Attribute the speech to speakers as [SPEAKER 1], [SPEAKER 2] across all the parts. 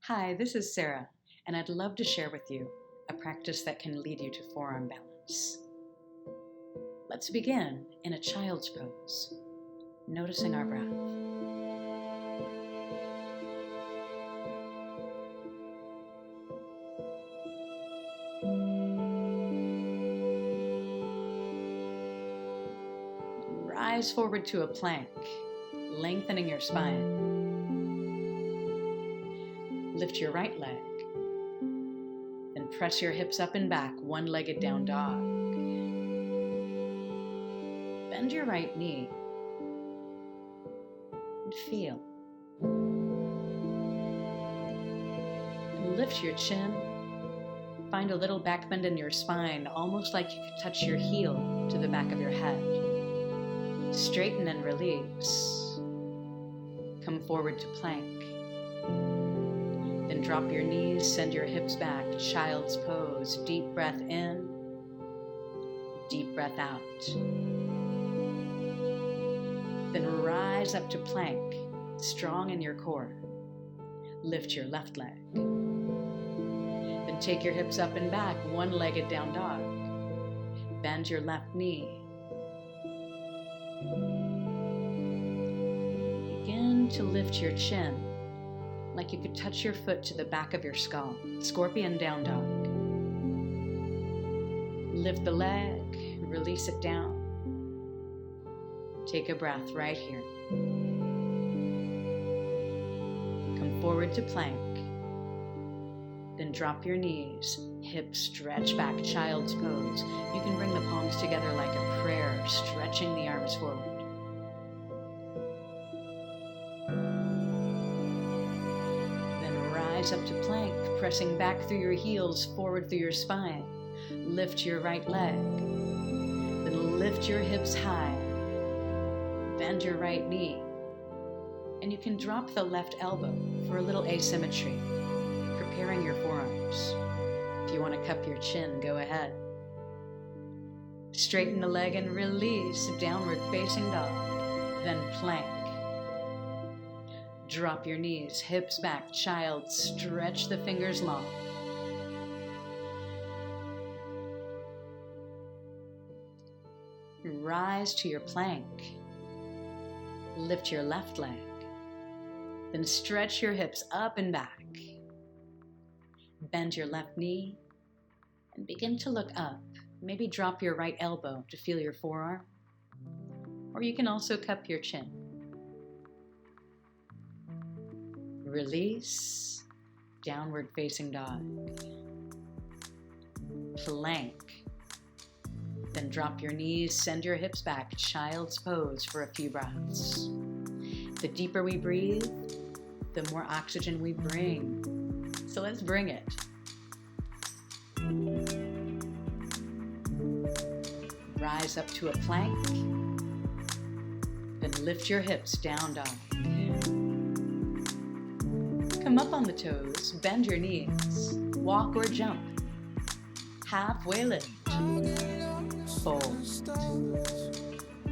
[SPEAKER 1] Hi, this is Sarah, and I'd love to share with you a practice that can lead you to forearm balance. Let's begin in a child's pose, noticing our breath. Rise forward to a plank, lengthening your spine. Lift your right leg, then press your hips up and back, one-legged down dog. Bend your right knee and feel. And lift your chin. Find a little back bend in your spine, almost like you could touch your heel to the back of your head. Straighten and release. Come forward to plank. Then drop your knees, send your hips back, child's pose. Deep breath in, deep breath out. Then rise up to plank, strong in your core. Lift your left leg. Then take your hips up and back, one-legged down dog. Bend your left knee. Begin to lift your chin, like you could touch your foot to the back of your skull. Scorpion down dog. Lift the leg, release it down. Take a breath right here. Come forward to plank. Then drop your knees, hips stretch back, child's pose. You can bring the palms together like a prayer, stretching the arms forward. Rise up to plank, pressing back through your heels, forward through your spine. Lift your right leg. Then lift your hips high. Bend your right knee. And you can drop the left elbow for a little asymmetry, preparing your forearms. If you want to cup your chin, go ahead. Straighten the leg and release, downward facing dog. Then plank. Drop your knees, hips back, child, stretch the fingers long. Rise to your plank. Lift your left leg. Then stretch your hips up and back. Bend your left knee and begin to look up. Maybe drop your right elbow to feel your forearm. Or you can also cup your chin. Release, downward facing dog. Plank. Then drop your knees, send your hips back, child's pose for a few breaths. The deeper we breathe, the more oxygen we bring. So let's bring it. Rise up to a plank. Then lift your hips, down dog. Come up on the toes, bend your knees, walk or jump, halfway lift, fold,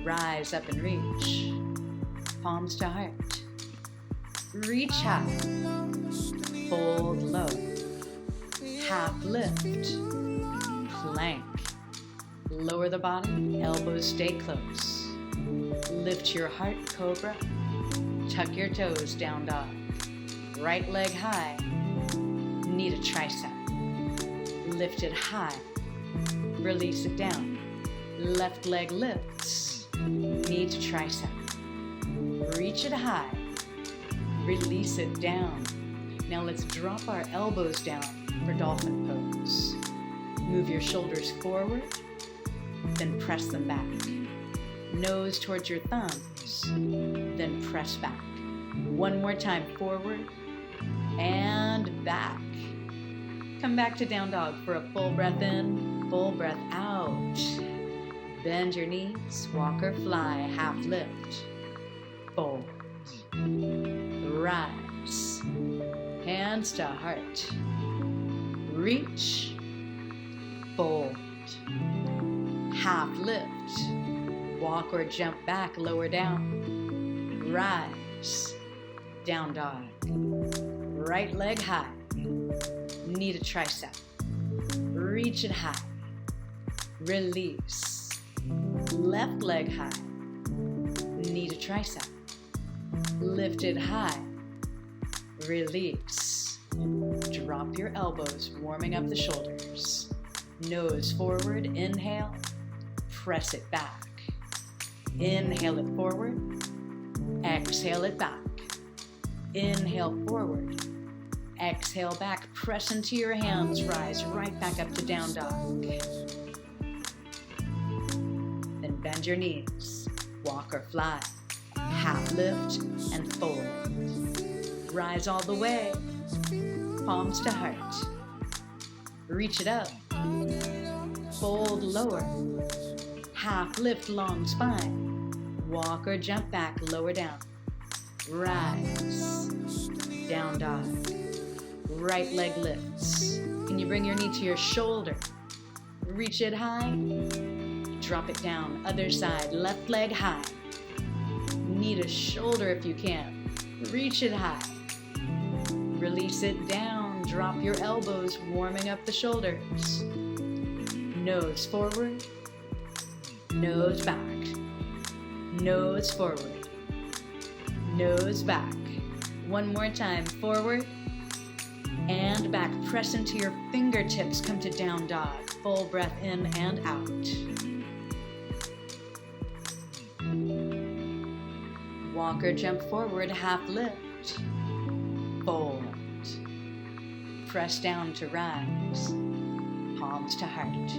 [SPEAKER 1] rise up and reach, palms to heart, reach high, fold low, half lift, plank, lower the body, elbows stay close, lift your heart, cobra, tuck your toes, down dog. Right leg high, knee to tricep. Lift it high, release it down. Left leg lifts, knee to tricep. Reach it high, release it down. Now let's drop our elbows down for dolphin pose. Move your shoulders forward, then press them back. Nose towards your thumbs, then press back. One more time, forward and back. Come back to down dog for a full breath in, full breath out. Bend your knees, walk or fly, half lift, fold, rise, hands to heart, reach, fold, half lift, walk or jump back, lower down, rise, down dog, Right leg high. Knee to tricep. Reach it high. Release. Left leg high. Knee to tricep. Lift it high. Release. Drop your elbows, warming up the shoulders. Nose forward, inhale. Press it back. Inhale it forward. Exhale it back. Inhale forward. Exhale back. Press into your hands. Rise right back up to down dog. Then bend your knees. Walk or fly. Half lift and fold. Rise all the way. Palms to heart. Reach it up. Fold lower. Half lift, long spine. Walk or jump back, lower down. Rise. Down dog. Right leg lifts. Can you bring your knee to your shoulder? Reach it high. Drop it down. Other side. Left leg high. Knee to shoulder if you can. Reach it high. Release it down. Drop your elbows, warming up the shoulders. Nose forward. Nose back. Nose forward. Nose back. One more time. Forward and back. Press into your fingertips. Come to down dog. Full breath in and out. Walk or jump forward. Half lift. Fold. Press down to rise. Palms to heart.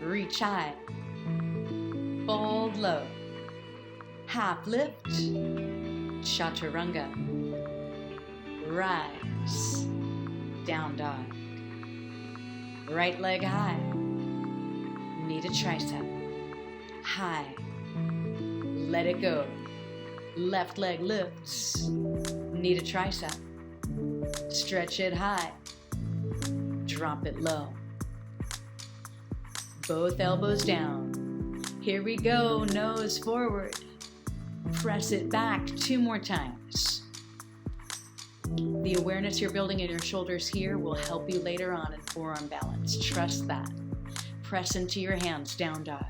[SPEAKER 1] Reach high. Fold low. Half lift. Chaturanga. Rise. Down dog. Right leg high. Knee to tricep. High. Let it go. Left leg lifts. Knee to tricep. Stretch it high. Drop it low. Both elbows down. Here we go. Nose forward. Press it back 2 more times. The awareness you're building in your shoulders here will help you later on in forearm balance. Trust that. Press into your hands, down dog.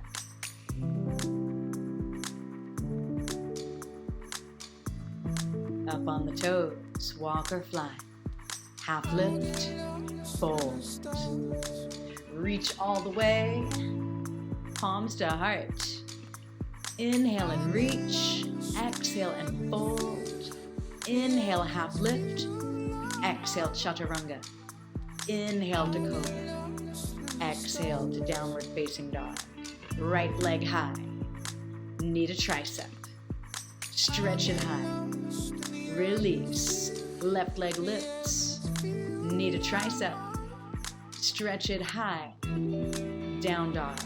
[SPEAKER 1] Up on the toes, walk or fly. Half lift, fold. Reach all the way, palms to heart. Inhale and reach, exhale and fold. Inhale, half lift, exhale, chaturanga. Inhale to cobra. Exhale to downward facing dog. Right leg high, knee to tricep. Stretch it high. Release. Left leg lifts. Knee to tricep. Stretch it high. Down dog.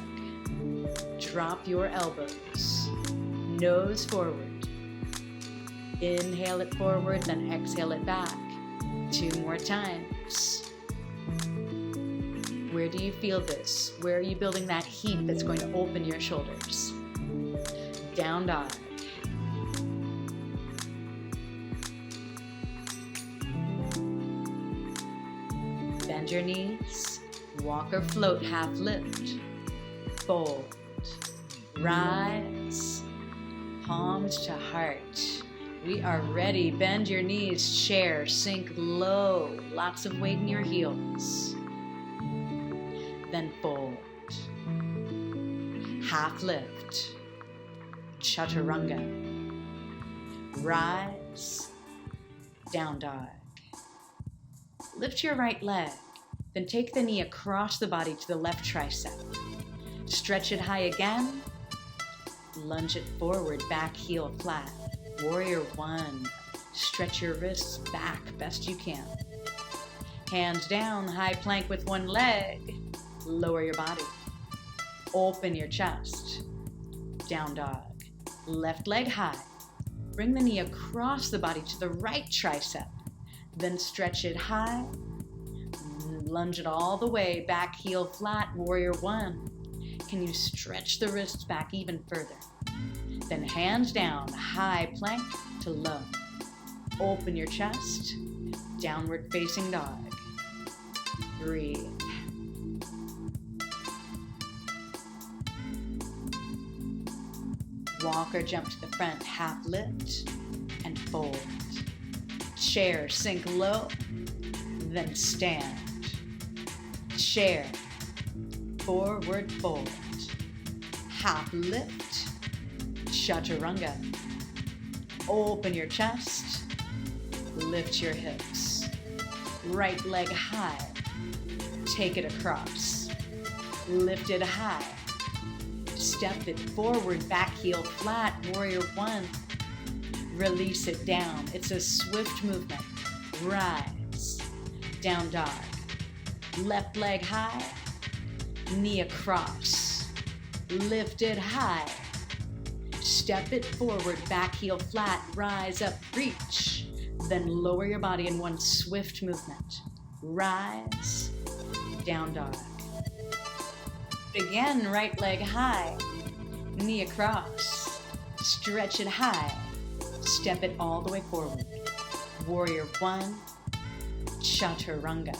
[SPEAKER 1] Drop your elbows. Nose forward. Inhale it forward, then exhale it back. 2 more times. Where do you feel this? Where are you building that heat that's going to open your shoulders? Down dog. Bend your knees. Walk or float, half lift. Fold. Rise. Palms to heart. We are ready. Bend your knees. Chair. Sink low. Lots of weight in your heels. Then fold. Half lift. Chaturanga. Rise. Down dog. Lift your right leg. Then take the knee across the body to the left tricep. Stretch it high again. Lunge it forward, back heel flat. Warrior 1. Stretch your wrists back best you can. Hands down, high plank with one leg. Lower your body. Open your chest. Down dog. Left leg high. Bring the knee across the body to the right tricep. Then stretch it high. Lunge it all the way, back heel flat, warrior 1. Can you stretch the wrists back even further? Then hands down, high plank to low. Open your chest. Downward facing dog. Breathe. Walk or jump to the front, half lift and fold. Chair, sink low, then stand. Chair, forward fold. Half lift, chaturanga. Open your chest, lift your hips. Right leg high, take it across. Lift it high. Step it forward, back heel flat, warrior one. Release it down. It's a swift movement. Rise, down dog. Left leg high, knee across. Lift it high. Step it forward, back heel flat, rise up, reach. Then lower your body in one swift movement. Rise, down dog. Again, right leg high, knee across, stretch it high, step it all the way forward. Warrior one, chaturanga.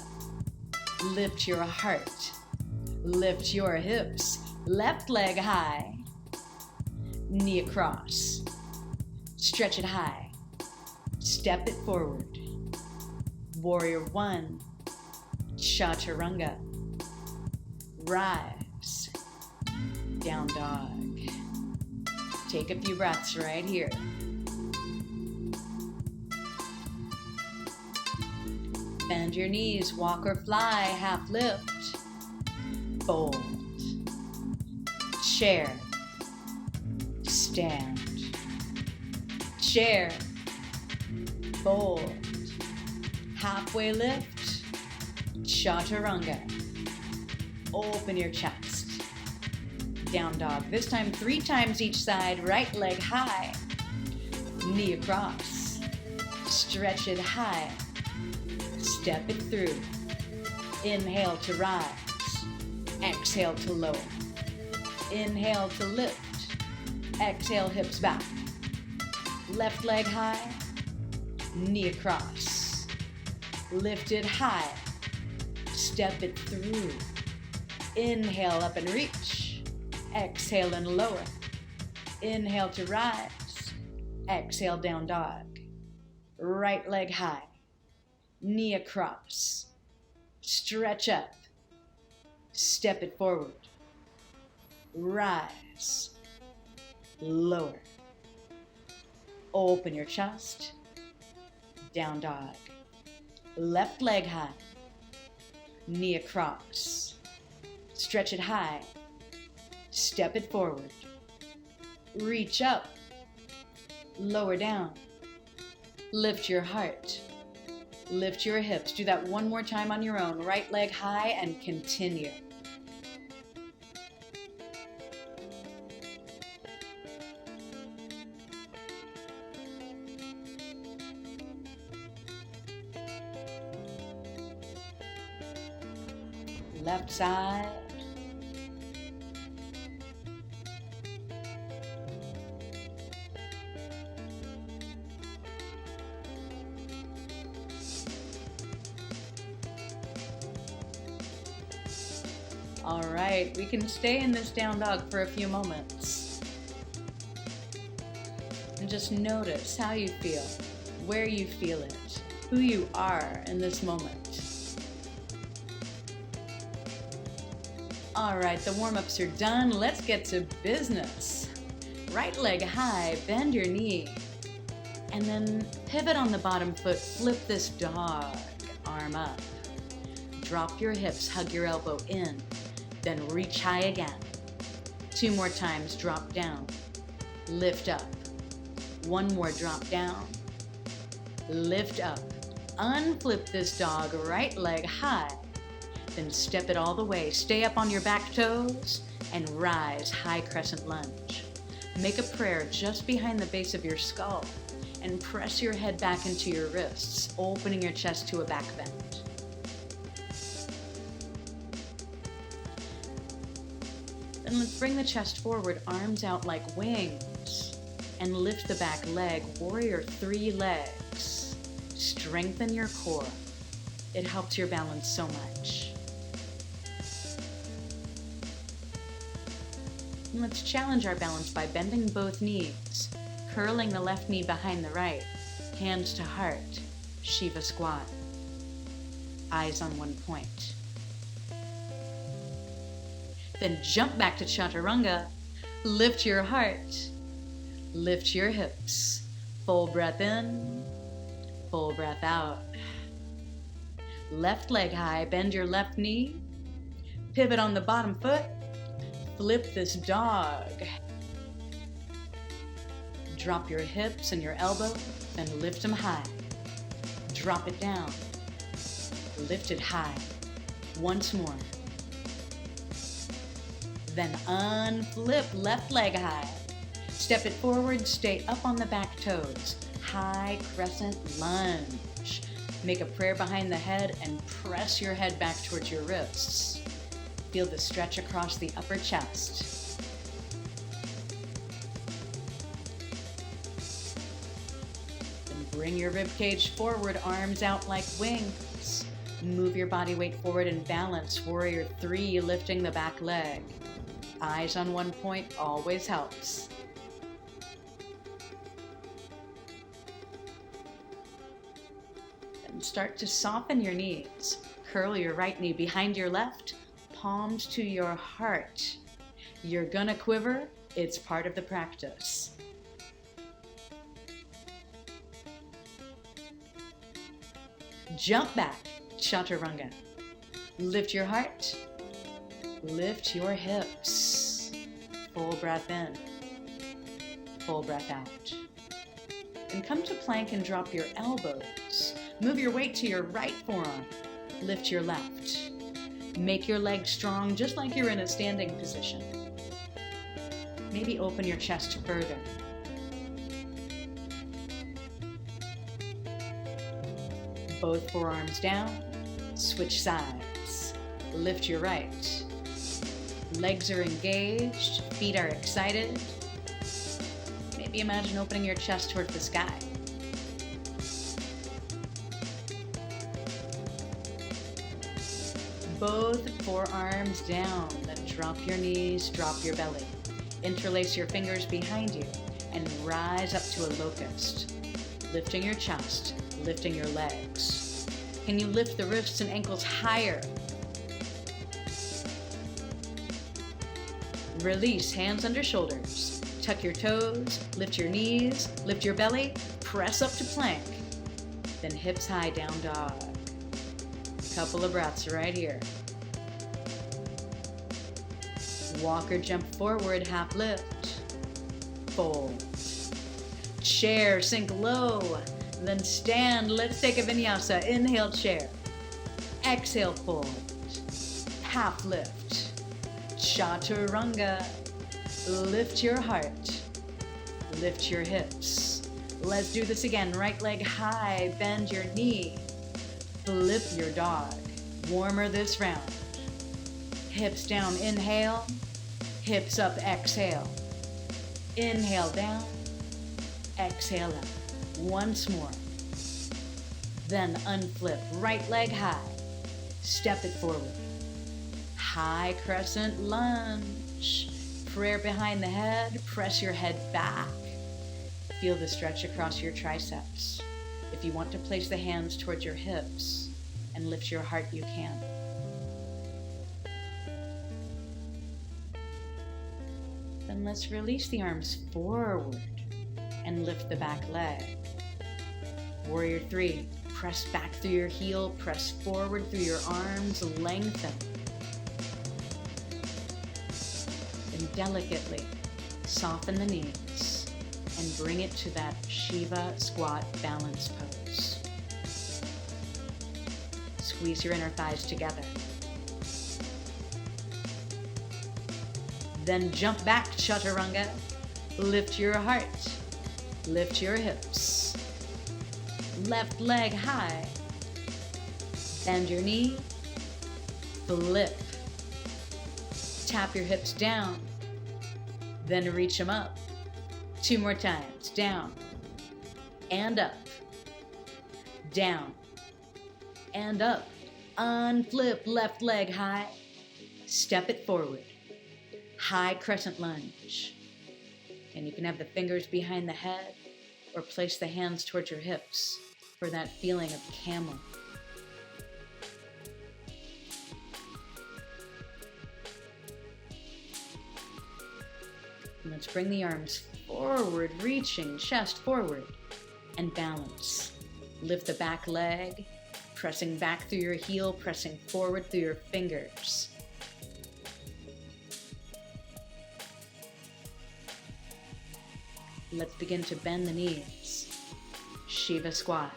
[SPEAKER 1] Lift your heart, lift your hips, left leg high, knee across, stretch it high, step it forward. Warrior one, chaturanga. Rise, down dog. Take a few breaths right here. Bend your knees, walk or fly, half lift. Fold. Chair. Stand. Chair. Fold. Halfway lift. Chaturanga. Open your chest. Down dog. This time 3 times each side. Right leg high. Knee across. Stretch it high. Step it through. Inhale to rise. Exhale to lower. Inhale to lift. Exhale, hips back. Left leg high. Knee across. Lift it high. Step it through. Inhale up and reach. Exhale and lower. Inhale to rise. Exhale, down dog. Right leg high. Knee across. Stretch up. Step it forward. Rise. Lower. Open your chest. Down dog. Left leg high. Knee across. Stretch it high. Step it forward. Reach up. Lower down. Lift your heart. Lift your hips. Do that one more time on your own. Right leg high and continue. Left side. All right, we can stay in this down dog for a few moments. And just notice how you feel, where you feel it, who you are in this moment. All right, the warm-ups are done. Let's get to business. Right leg high, bend your knee, and then pivot on the bottom foot, flip this dog, arm up. Drop your hips, hug your elbow in, then reach high again. 2 more times, drop down, lift up. 1 more, drop down, lift up. Unflip this dog, right leg high. Then step it all the way. Stay up on your back toes and rise, high crescent lunge. Make a prayer just behind the base of your skull and press your head back into your wrists, opening your chest to a back bend. Then let's bring the chest forward, arms out like wings, and lift the back leg, warrior 3 legs. strengthen your core. It helps your balance so much. Let's challenge our balance by bending both knees, curling the left knee behind the right, hands to heart, Shiva squat. Eyes on one point. Then jump back to chaturanga. Lift your heart. Lift your hips. Full breath in, full breath out. Left leg high, bend your left knee. Pivot on the bottom foot. Flip this dog. Drop your hips and your elbow, then lift them high. Drop it down. Lift it high. Once more. Then unflip left leg high. Step it forward, stay up on the back toes. High crescent lunge. Make a prayer behind the head and press your head back towards your wrists. Feel the stretch across the upper chest. Then bring your rib cage forward, arms out like wings. Move your body weight forward and balance. Warrior 3, lifting the back leg. Eyes on one point always helps. Then start to soften your knees. Curl your right knee behind your left, palms to your heart. You're gonna quiver, it's part of the practice. Jump back, chaturanga. Lift your heart, lift your hips. Full breath in, full breath out. And come to plank and drop your elbows. Move your weight to your right forearm. Lift your left. Make your legs strong, just like you're in a standing position. Maybe open your chest further. Both forearms down. Switch sides. Lift your right. Legs are engaged, feet are excited. Maybe imagine opening your chest towards the sky. Both forearms down, then drop your knees, drop your belly. Interlace your fingers behind you and rise up to a locust. Lifting your chest, lifting your legs. Can you lift the wrists and ankles higher? Release, hands under shoulders. Tuck your toes, lift your knees, lift your belly, press up to plank. Then hips high, down dog. Couple of breaths right here. Walk or jump forward, half lift. Fold. Chair, sink low. Then stand, let's take a vinyasa. Inhale, chair. Exhale, fold. Half lift. Chaturanga. Lift your heart. Lift your hips. Let's do this again. Right leg high, bend your knee. Flip your dog. Warmer this round. Hips down, inhale. Hips up, exhale. Inhale down. Exhale up. Once more. Then unflip. Right leg high. Step it forward. High crescent lunge. Prayer behind the head. Press your head back. Feel the stretch across your triceps. If you want to place the hands towards your hips and lift your heart, you can. Then let's release the arms forward and lift the back leg. Warrior 3, press back through your heel, press forward through your arms, lengthen. And delicately soften the knees and bring it to that Shiva squat balance pose. Squeeze your inner thighs together. Then jump back, chaturanga. Lift your heart. Lift your hips. Left leg high. Bend your knee. Flip. Tap your hips down. Then reach them up. 2 more times. Down and up. down, and up. Unflip left leg high, step it forward. High crescent lunge. And you can have the fingers behind the head or place the hands towards your hips for that feeling of camel. And let's bring the arms forward, reaching chest forward, and balance. Lift the back leg, pressing back through your heel, pressing forward through your fingers. Let's begin to bend the knees. Shiva squat.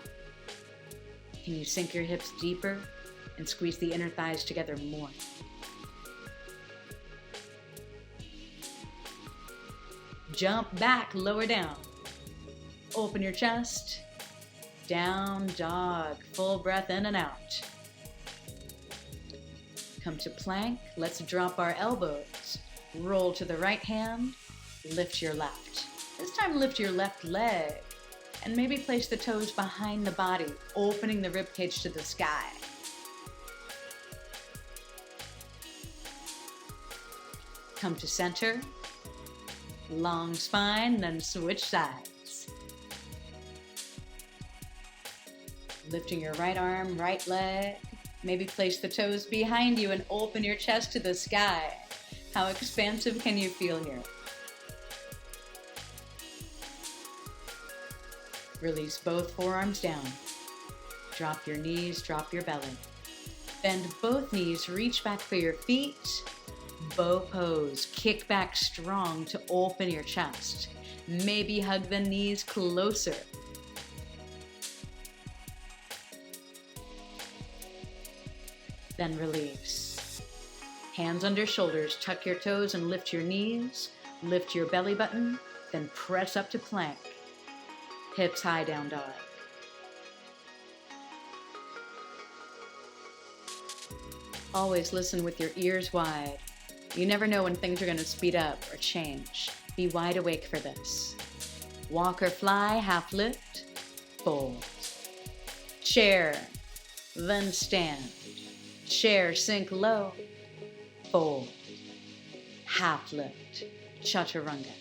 [SPEAKER 1] Can you sink your hips deeper and squeeze the inner thighs together more? Jump back, lower down. Open your chest. Down dog. Full breath in and out. Come to plank. Let's drop our elbows. Roll to the right hand. Lift your left. This time lift your left leg. And maybe place the toes behind the body, opening the ribcage to the sky. Come to center. Long spine, then switch sides. Lifting your right arm, right leg. Maybe place the toes behind you and open your chest to the sky. How expansive can you feel here? Release both forearms down. Drop your knees, drop your belly. Bend both knees, reach back for your feet. Bow pose, kick back strong to open your chest. Maybe hug the knees closer. Then release. Hands under shoulders, tuck your toes and lift your knees. Lift your belly button, then press up to plank. Hips high, down dog. Always listen with your ears wide. You never know when things are going to speed up or change. Be wide awake for this. Walk or fly, half lift, fold. Chair, then stand. Chair, sink low, fold. Half lift, chaturanga.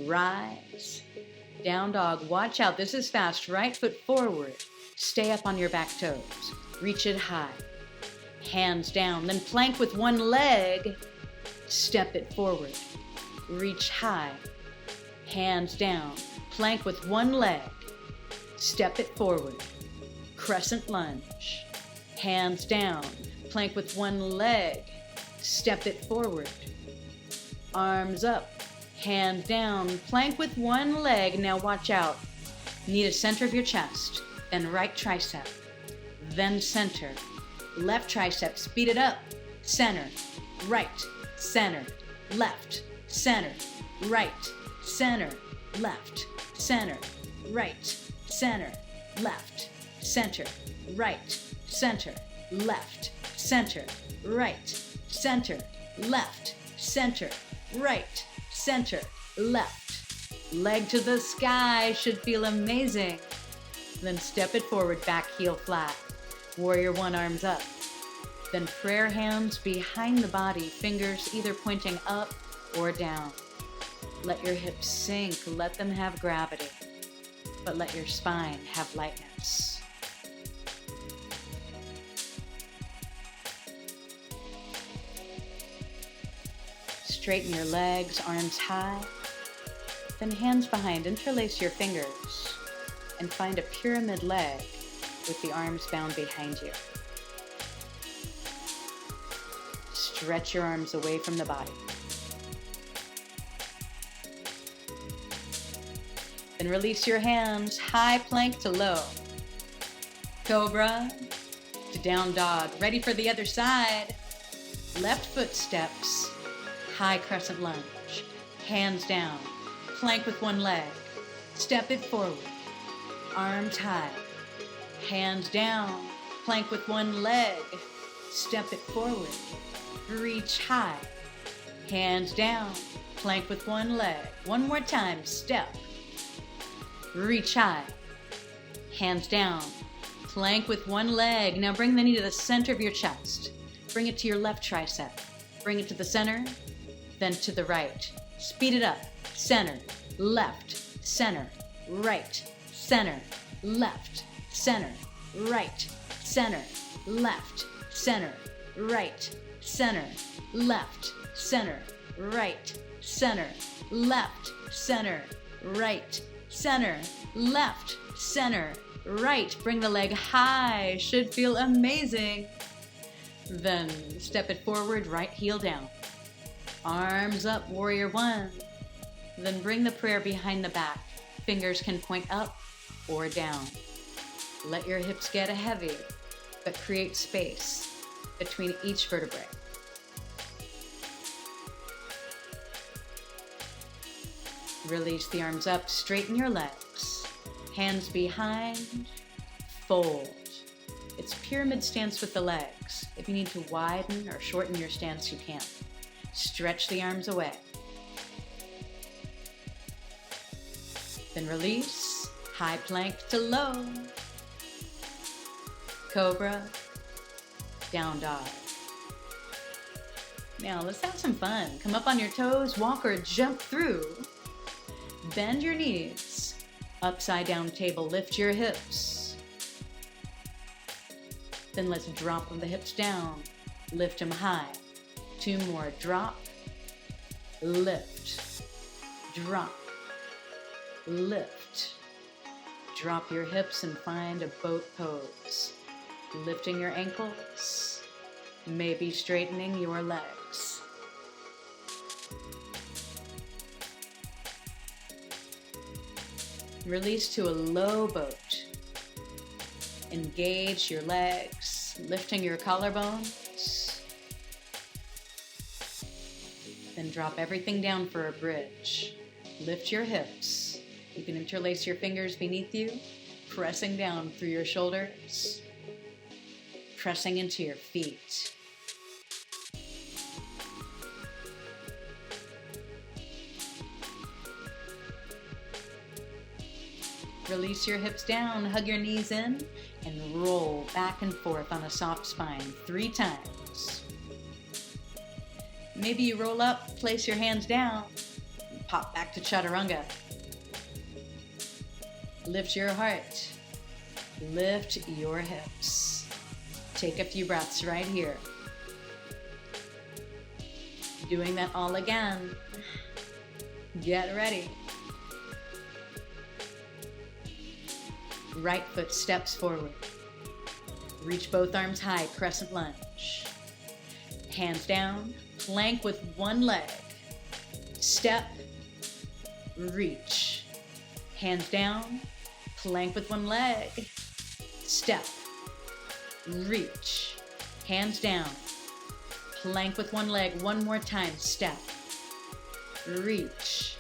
[SPEAKER 1] Rise, down dog. Watch out, this is fast. Right foot forward. Stay up on your back toes. Reach it high. Hands down, then plank with one leg. Step it forward. Reach high. Hands down. Plank with one leg. Step it forward. Crescent lunge. Hands down. Plank with one leg. Step it forward. Arms up. Hand down. Plank with one leg. Now watch out. Knee to center of your chest. Then right tricep. Then center. Left tricep, speed it up. Center, right, center, left, center, right, center, left, center, right, center, left, center, right, center, left, center, right, center, left, center, right, center, left. Leg to the sky should feel amazing. Then step it forward, back heel flat. Warrior one, arms up. Then prayer hands behind the body, fingers either pointing up or down. Let your hips sink, let them have gravity, but let your spine have lightness. Straighten your legs, arms high. Then hands behind, interlace your fingers and find a pyramid leg with the arms bound behind you. Stretch your arms away from the body. Then release your hands, high plank to low. Cobra to down dog. Ready for the other side. Left foot steps, high crescent lunge. Hands down, plank with one leg. Step it forward, arms high. Hands down, plank with one leg, step it forward, reach high, hands down, plank with one leg. One more time, step, reach high, hands down, plank with one leg. Now bring the knee to the center of your chest. Bring it to your left tricep. Bring it to the center, then to the right. Speed it up. Center, left, center, right, center, left, center, right, center, left, center, right, center, left, center, right, center, left, center, right, center, left, center, right. Bring the leg high. Should feel amazing. Then step it forward, right heel down. Arms up, warrior one. Then bring the prayer behind the back. Fingers can point up or down. Let your hips get heavy, but create space between each vertebrae. Release the arms up, straighten your legs. Hands behind, fold. It's pyramid stance with the legs. If you need to widen or shorten your stance, you can. Stretch the arms away. Then release, high plank to low. Cobra, down dog. Now let's have some fun. Come up on your toes, walk or jump through. Bend your knees. Upside down table, lift your hips. Then let's drop the hips down. Lift them high. 2 more, drop, lift, drop, lift. Drop your hips and find a boat pose. Lifting your ankles, maybe straightening your legs. Release to a low boat. Engage your legs, lifting your collarbones. Then drop everything down for a bridge. Lift your hips. You can interlace your fingers beneath you, pressing down through your shoulders, pressing into your feet. Release your hips down, hug your knees in, and roll back and forth on a soft spine 3 times. Maybe you roll up, place your hands down, and pop back to chaturanga. Lift your heart, lift your hips. Take a few breaths right here. Doing that all again. Get ready. Right foot steps forward. Reach both arms high, crescent lunge. Hands down, plank with one leg. Step, reach. Hands down, plank with one leg. Step, reach. Hands down, plank with one leg. One more time, step, reach.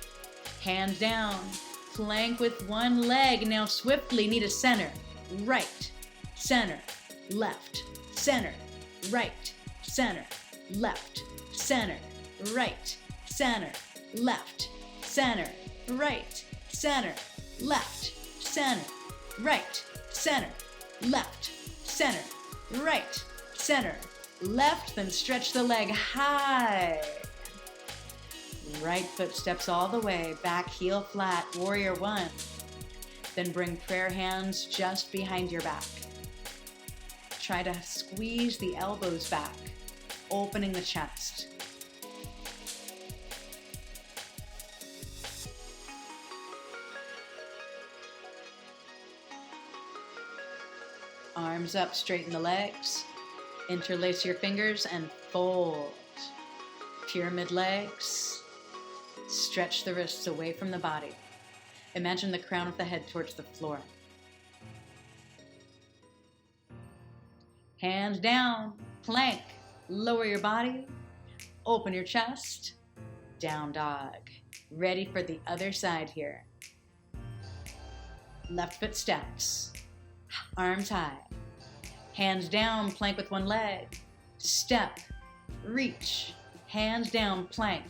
[SPEAKER 1] Hands down, plank with one leg. Now swiftly knee to center, right, center, left, center, right, center, left, center, right, center, left, center, right, center, left, center, right, center, left, center, right, center, left. Then stretch the leg high. Right foot steps all the way, back heel flat, warrior one. Then bring prayer hands just behind your back. Try to squeeze the elbows back, opening the chest. Arms up, straighten the legs. Interlace your fingers and fold. Pyramid legs. Stretch the wrists away from the body. Imagine the crown of the head towards the floor. Hands down, plank. Lower your body. Open your chest. Down dog. Ready for the other side here. Left foot steps. Arms high. Hands down, plank with one leg. Step, reach. Hands down, plank.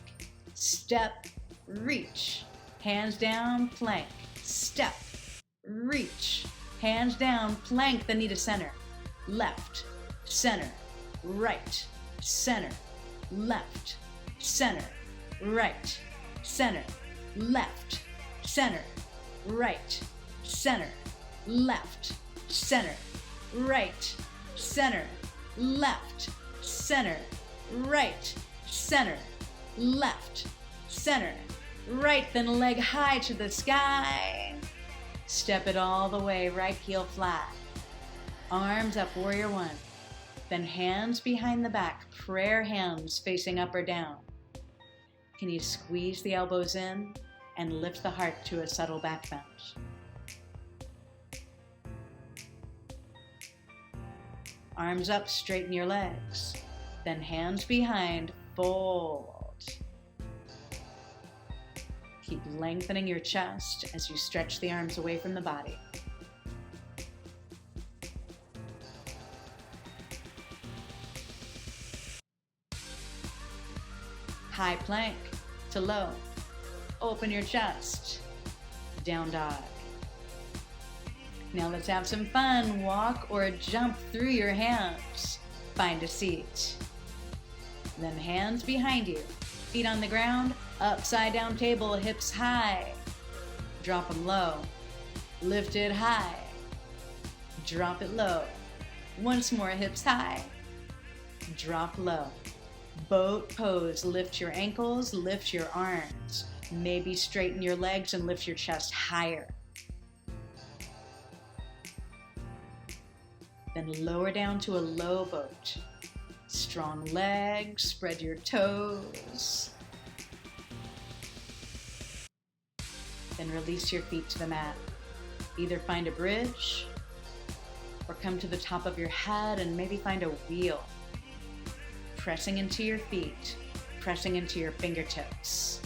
[SPEAKER 1] Step, reach. Hands down, plank. Step, reach. Hands down, plank the knee to center. Left, center, right, center, left, center, right, center, left, center, right, center, left, center, right, center, left, center, right, center, left, center, right, then leg high to the sky. Step it all the way, right heel flat. Arms up, warrior one. Then hands behind the back, prayer hands facing up or down. Can you squeeze the elbows in and lift the heart to a subtle back bend? Arms up, straighten your legs. Then hands behind, fold. Keep lengthening your chest as you stretch the arms away from the body. High plank to low. Open your chest. Down dog. Now let's have some fun. Walk or jump through your hands. Find a seat. Then hands behind you. Feet on the ground. Upside down table, hips high. Drop them low. Lift it high. Drop it low. Once more, hips high. Drop low. Boat pose. Lift your ankles, lift your arms. Maybe straighten your legs and lift your chest higher. Then lower down to a low boat. Strong legs, spread your toes. Then release your feet to the mat. Either find a bridge or come to the top of your head and maybe find a wheel. Pressing into your feet, pressing into your fingertips.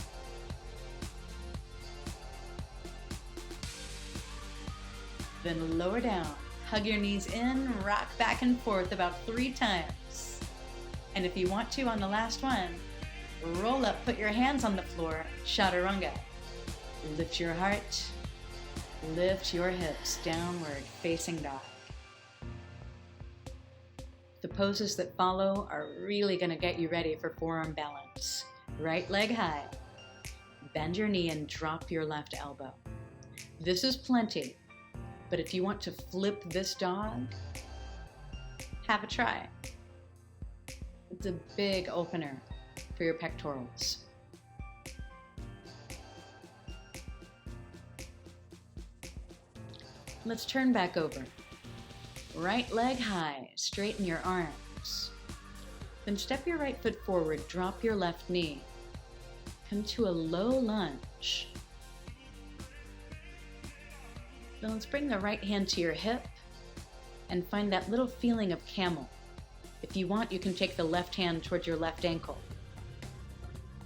[SPEAKER 1] Then lower down, hug your knees in, rock back and forth about 3 times. And if you want to on the last one, roll up, put your hands on the floor, chaturanga. Lift your heart, lift your hips, downward facing dog. The poses that follow are really going to get you ready for forearm balance. Right leg high, bend your knee and drop your left elbow. This is plenty, but if you want to flip this dog, have a try. It's a big opener for your pectorals. Let's turn back over. Right leg high, straighten your arms. Then step your right foot forward, drop your left knee. Come to a low lunge. Then let's bring the right hand to your hip and find that little feeling of camel. If you want, you can take the left hand towards your left ankle.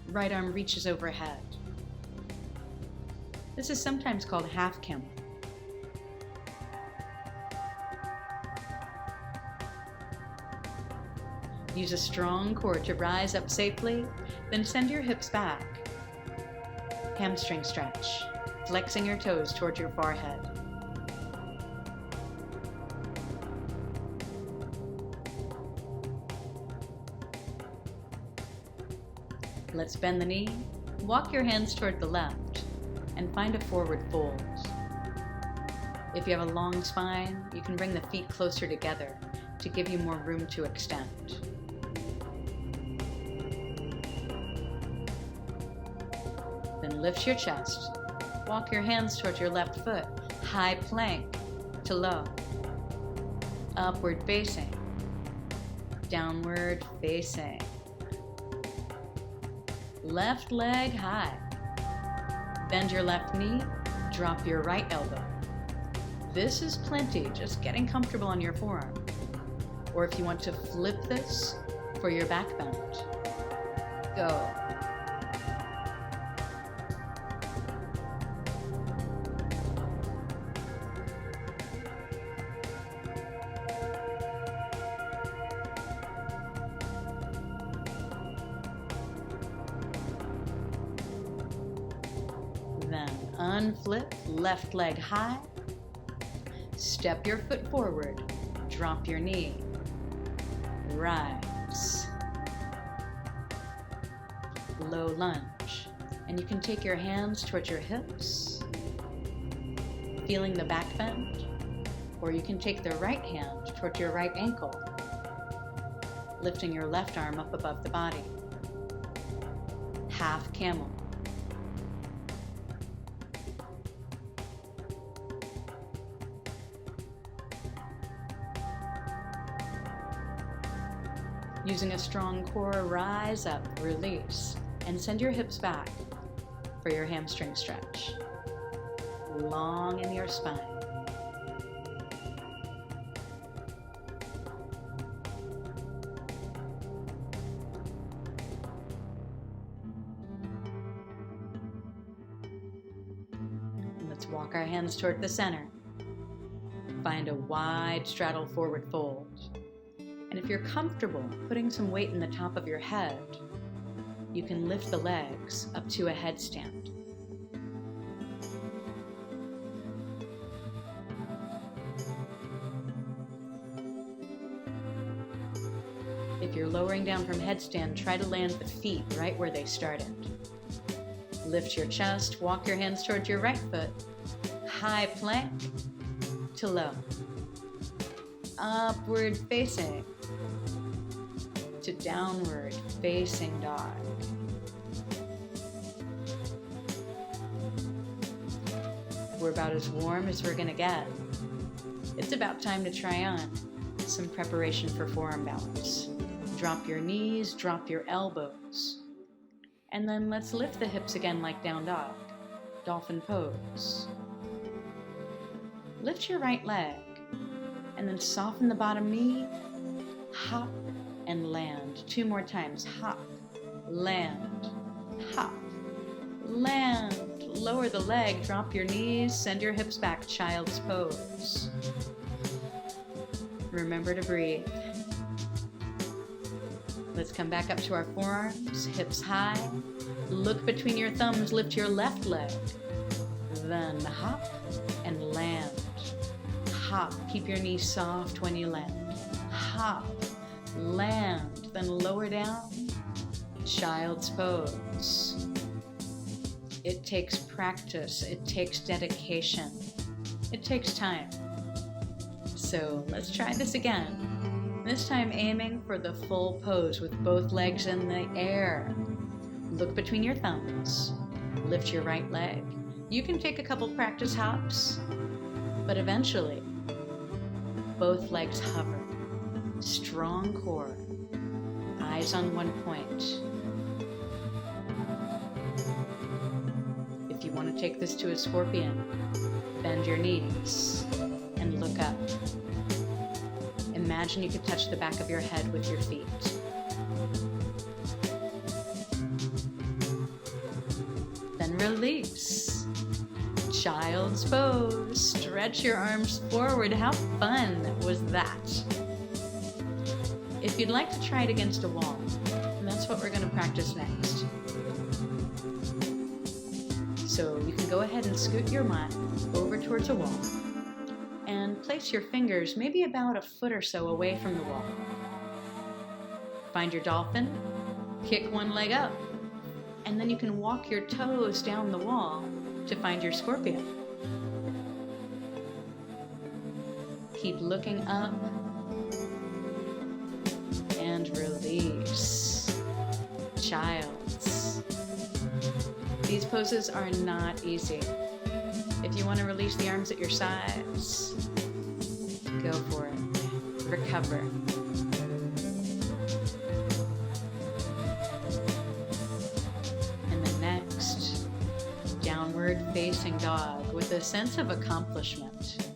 [SPEAKER 1] Right arm reaches overhead. This is sometimes called half camel. Use a strong core to rise up safely, then send your hips back. Hamstring stretch, flexing your toes towards your forehead. Let's bend the knee, walk your hands toward the left, and find a forward fold. If you have a long spine, you can bring the feet closer together to give you more room to extend. Then lift your chest. Walk your hands towards your left foot. High plank to low. Upward facing. Downward facing. Left leg high. Bend your left knee. Drop your right elbow. This is plenty, just getting comfortable on your forearm. Or if you want to flip this for your back bend, go. Then unflip, left leg high. Step your foot forward, drop your knee, rise. Low lunge, and you can take your hands towards your hips, feeling the back bend, or you can take the right hand towards your right ankle, lifting your left arm up above the body. Half camel. Using a strong core, rise up, release, and send your hips back for your hamstring stretch. Long in your spine. Let's walk our hands toward the center. Find a wide straddle forward fold. And if you're comfortable putting some weight in the top of your head, you can lift the legs up to a headstand. If you're lowering down from headstand, try to land the feet right where they started. Lift your chest, walk your hands towards your right foot, high plank to low. Upward facing to downward facing dog. We're about as warm as we're gonna get. It's about time to try on some preparation for forearm balance. Drop your knees, drop your elbows. And then let's lift the hips again like down dog, dolphin pose. Lift your right leg, and then soften the bottom knee, hop and land. 2 more times, hop, land, hop, land. Lower the leg, drop your knees, send your hips back, child's pose. Remember to breathe. Let's come back up to our forearms, hips high. Look between your thumbs, lift your left leg. Then hop and land. Hop, keep your knees soft when you land. Hop, land, then lower down, child's pose. It takes practice, it takes dedication, it takes time. So let's try this again. This time aiming for the full pose with both legs in the air. Look between your thumbs, lift your right leg. You can take a couple practice hops, but eventually, both legs hover. Strong core, eyes on one point. If you want to take this to a scorpion, bend your knees and look up. Imagine you could touch the back of your head with your feet. Then release. Child's pose. Stretch your arms forward. How fun was that? If you'd like to try it against a wall, and that's what we're going to practice next. So you can go ahead and scoot your mat over towards a wall and place your fingers maybe about a foot or so away from the wall. Find your dolphin, kick one leg up, and then you can walk your toes down the wall to find your scorpion. Keep looking up and release. Child's. These poses are not easy. If you want to release the arms at your sides, go for it. Recover. And then next, downward facing dog with a sense of accomplishment.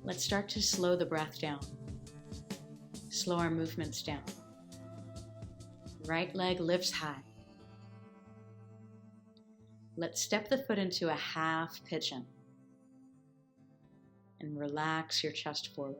[SPEAKER 1] Let's start to slow the breath down. Slow our movements down. Right leg lifts high. Let's step the foot into a half pigeon and relax your chest forward.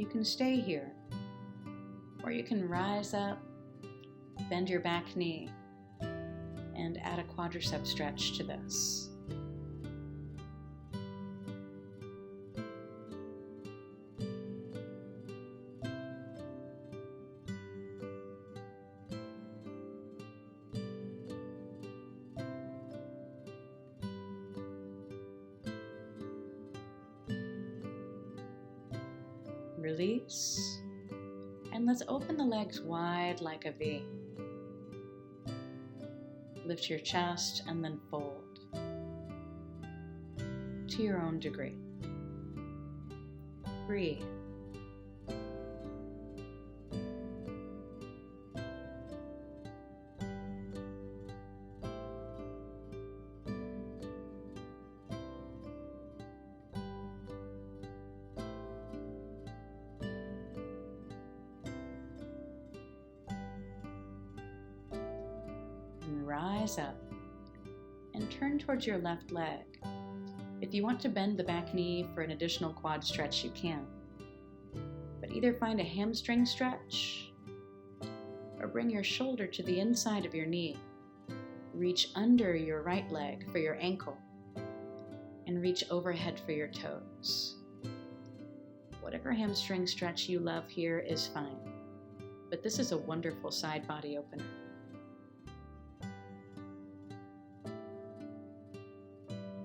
[SPEAKER 1] you can stay here, or you can rise up, bend your back knee, and add a quadricep stretch to this. Release, and let's open the legs wide like a V. Lift your chest and then fold to your own degree. Breathe. Rise up and turn towards your left leg. If you want to bend the back knee for an additional quad stretch, you can. But either find a hamstring stretch or bring your shoulder to the inside of your knee. Reach under your right leg for your ankle and reach overhead for your toes. Whatever hamstring stretch you love here is fine, but this is a wonderful side body opener.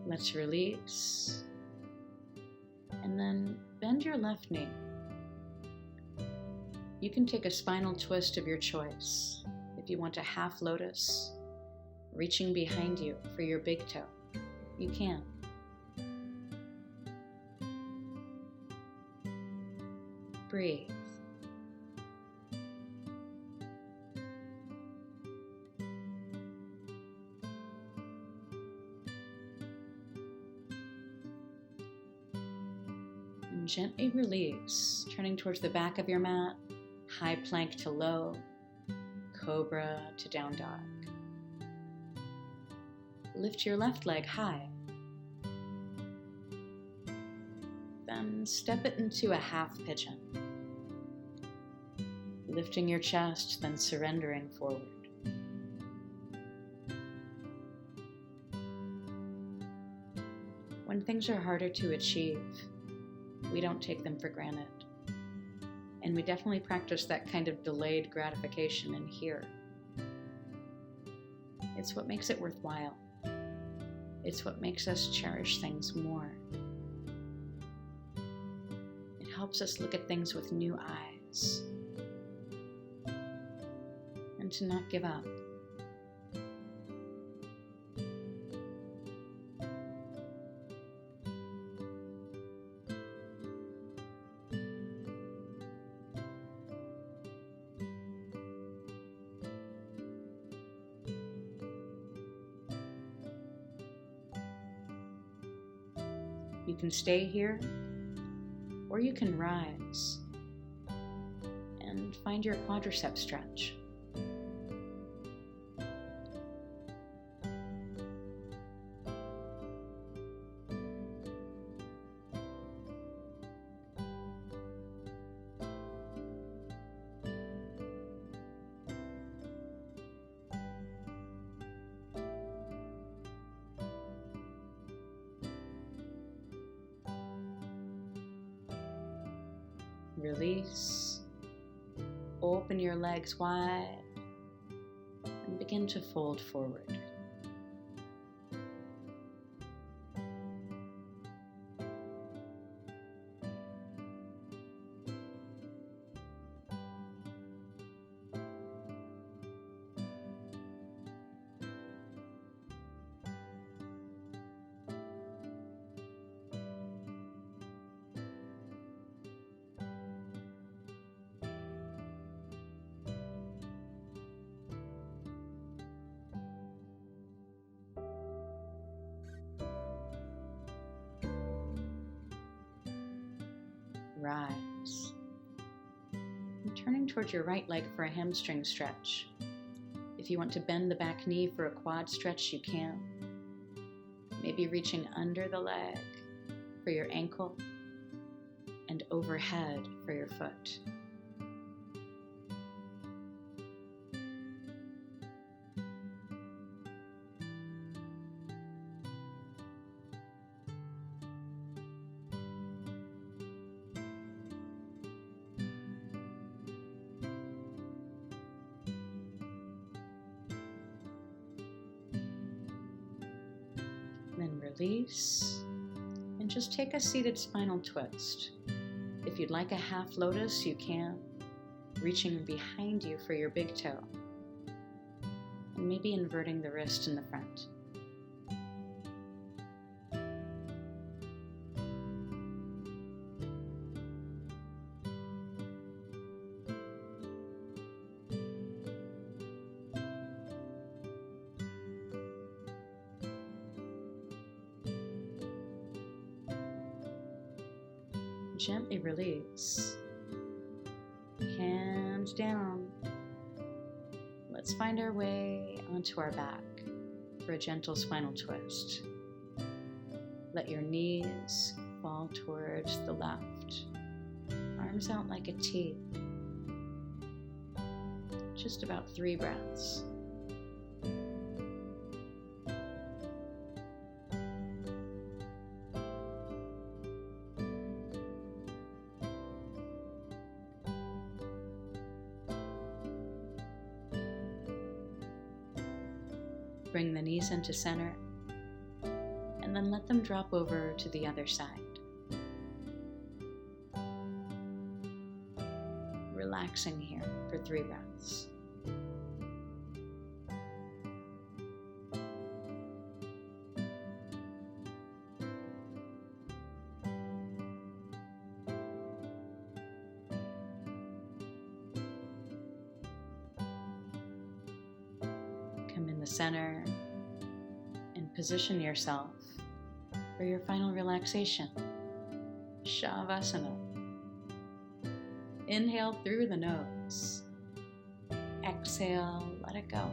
[SPEAKER 1] Let's release, and then bend your left knee. You can take a spinal twist of your choice. If you want a half lotus, reaching behind you for your big toe, you can. Breathe. Gently release, turning towards the back of your mat, high plank to low, cobra to down dog. Lift your left leg high. Then step it into a half pigeon. Lifting your chest, then surrendering forward. When things are harder to achieve, we don't take them for granted. And we definitely practice that kind of delayed gratification in here. It's what makes it worthwhile. It's what makes us cherish things more. It helps us look at things with new eyes. And to not give up. You can stay here, or you can rise and find your quadricep stretch. Release, open your legs wide, and begin to fold forward. Rise. And turning towards your right leg for a hamstring stretch. If you want to bend the back knee for a quad stretch, you can. Maybe reaching under the leg for your ankle and overhead for your foot. Then release, and just take a seated spinal twist. If you'd like a half lotus, you can, reaching behind you for your big toe, and maybe inverting the wrist in the front. Gently release. Hands down. Let's find our way onto our back for a gentle spinal twist. Let your knees fall towards the left. Arms out like a T. Just about 3 breaths. Bring the knees into center, and then let them drop over to the other side. Relaxing here for 3 breaths. Come in the center and position yourself for your final relaxation, Shavasana. Inhale through the nose. Exhale, let it go.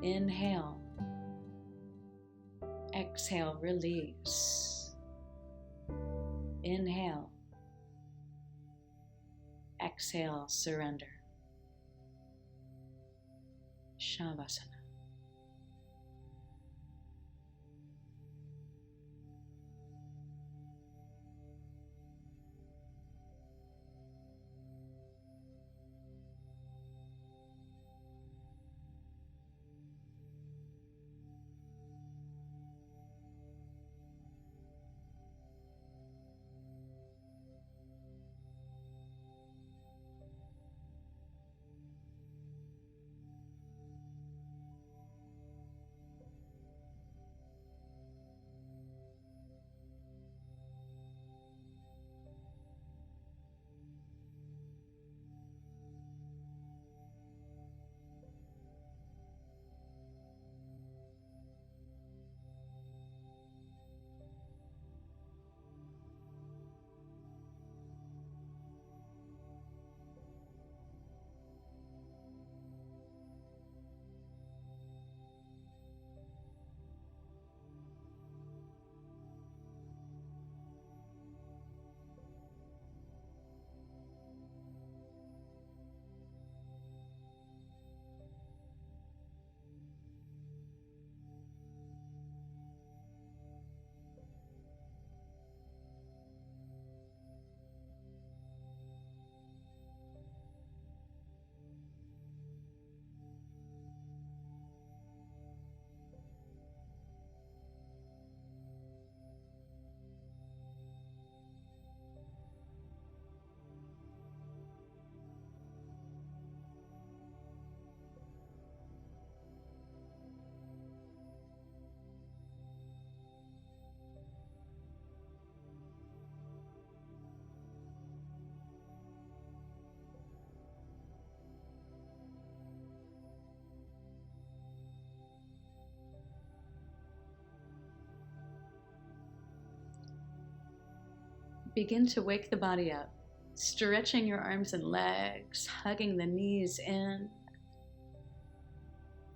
[SPEAKER 1] Inhale. Exhale, release. Inhale. Exhale, surrender. Shavasana. Begin to wake the body up, stretching your arms and legs, hugging the knees in.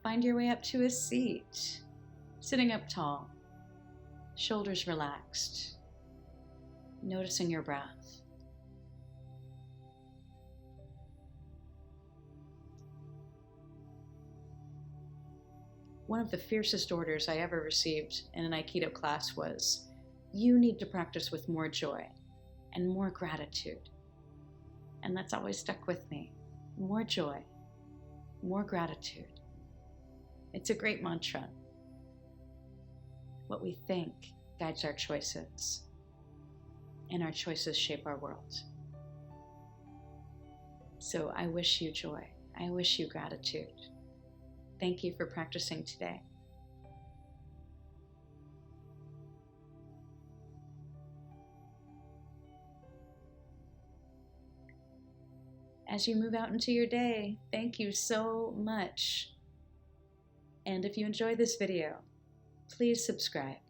[SPEAKER 1] Find your way up to a seat, sitting up tall, shoulders relaxed. noticing your breath. One of the fiercest orders I ever received in an Aikido class was, you need to practice with more joy and more gratitude. And that's always stuck with me. More joy, more gratitude. It's a great mantra. What we think guides our choices, and our choices shape our world. So I wish you joy. I wish you gratitude. Thank you for practicing today. As you move out into your day, thank you so much. And if you enjoy this video, please subscribe.